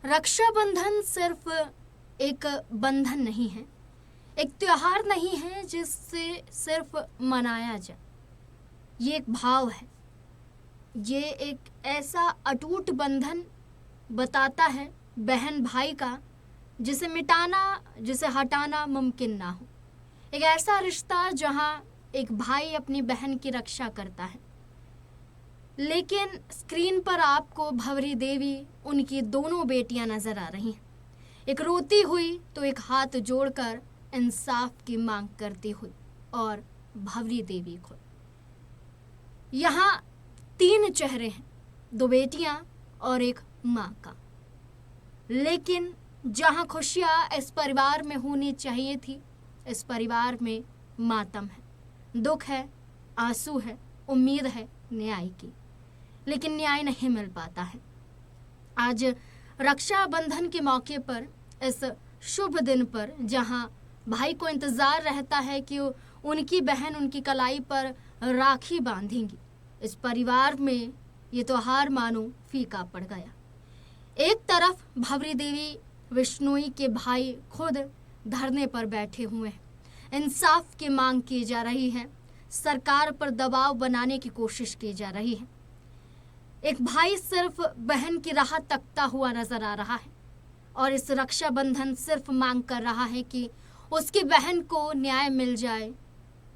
रक्षाबंधन सिर्फ एक बंधन नहीं है, एक त्योहार नहीं है जिससे सिर्फ मनाया जाए। ये एक भाव है, ये एक ऐसा अटूट बंधन बताता है बहन भाई का, जिसे मिटाना, जिसे हटाना मुमकिन ना हो। एक ऐसा रिश्ता जहां एक भाई अपनी बहन की रक्षा करता है। लेकिन स्क्रीन पर आपको भंवरी देवी, उनकी दोनों बेटियां नजर आ रही हैं, एक रोती हुई तो एक हाथ जोड़कर इंसाफ की मांग करती हुई। और भंवरी देवी को यहाँ 3 चेहरे हैं, 2 बेटियां और एक माँ का। लेकिन जहाँ खुशियाँ इस परिवार में होनी चाहिए थी, इस परिवार में मातम है, दुख है, आंसू है, उम्मीद है न्याय की, लेकिन न्याय नहीं मिल पाता है। आज रक्षाबंधन के मौके पर, इस शुभ दिन पर, जहां भाई को इंतजार रहता है कि उनकी बहन उनकी कलाई पर राखी बांधेंगी, इस परिवार में ये त्योहार मानो फीका पड़ गया। एक तरफ भंवरी देवी विश्नोई के भाई खुद धरने पर बैठे हुए हैं, इंसाफ की मांग की जा रही है, सरकार पर दबाव बनाने की कोशिश की जा रही है। एक भाई सिर्फ बहन की राह तकता हुआ नजर आ रहा है और इस रक्षाबंधन सिर्फ मांग कर रहा है कि उसकी बहन को न्याय मिल जाए।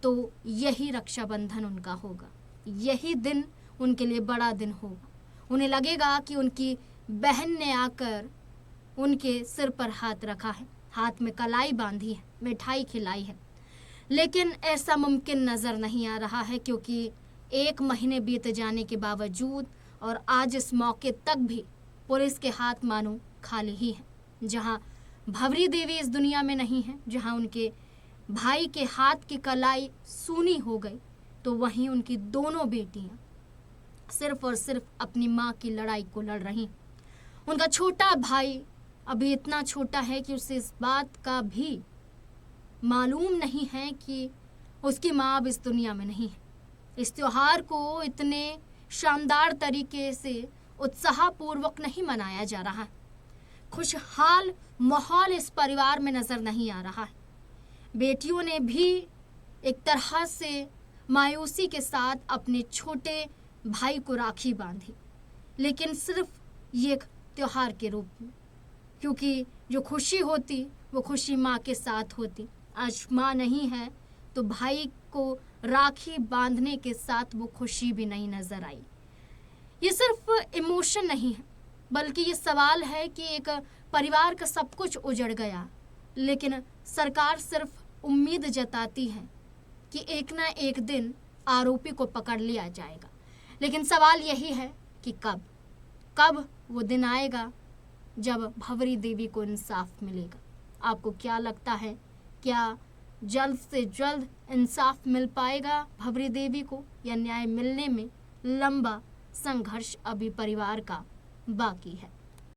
तो यही रक्षाबंधन उनका होगा, यही दिन उनके लिए बड़ा दिन होगा। उन्हें लगेगा कि उनकी बहन ने आकर उनके सिर पर हाथ रखा है, हाथ में कलाई बांधी है, मिठाई खिलाई है। लेकिन ऐसा मुमकिन नजर नहीं आ रहा है, क्योंकि 1 महीने बीत जाने के बावजूद और आज इस मौके तक भी पुलिस के हाथ मानो खाली ही है। जहां भंवरी देवी इस दुनिया में नहीं है, जहां उनके भाई के हाथ की कलाई सूनी हो गई, तो वहीं उनकी दोनों बेटियां सिर्फ और सिर्फ अपनी माँ की लड़ाई को लड़ रही। उनका छोटा भाई अभी इतना छोटा है कि उसे इस बात का भी मालूम नहीं है कि उसकी माँ अब इस दुनिया में नहीं है। इस त्योहार को इतने शानदार तरीके से उत्साहपूर्वक नहीं मनाया जा रहा है। खुशहाल माहौल इस परिवार में नजर नहीं आ रहा है। बेटियों ने भी एक तरह से मायूसी के साथ अपने छोटे भाई को राखी बांधी, लेकिन सिर्फ ये एक त्योहार के रूप में, क्योंकि जो खुशी होती वो खुशी माँ के साथ होती। आज माँ नहीं है तो भाई को राखी बांधने के साथ वो खुशी भी नहीं नजर आई। ये सिर्फ इमोशन नहीं है, बल्कि ये सवाल है कि एक परिवार का सब कुछ उजड़ गया, लेकिन सरकार सिर्फ उम्मीद जताती है कि एक ना एक दिन आरोपी को पकड़ लिया जाएगा। लेकिन सवाल यही है कि कब वो दिन आएगा जब भंवरी देवी को इंसाफ मिलेगा। आपको क्या लगता है, क्या जल्द से जल्द इंसाफ मिल पाएगा भंवरी देवी को, या न्याय मिलने में लंबा संघर्ष अभी परिवार का बाकी है?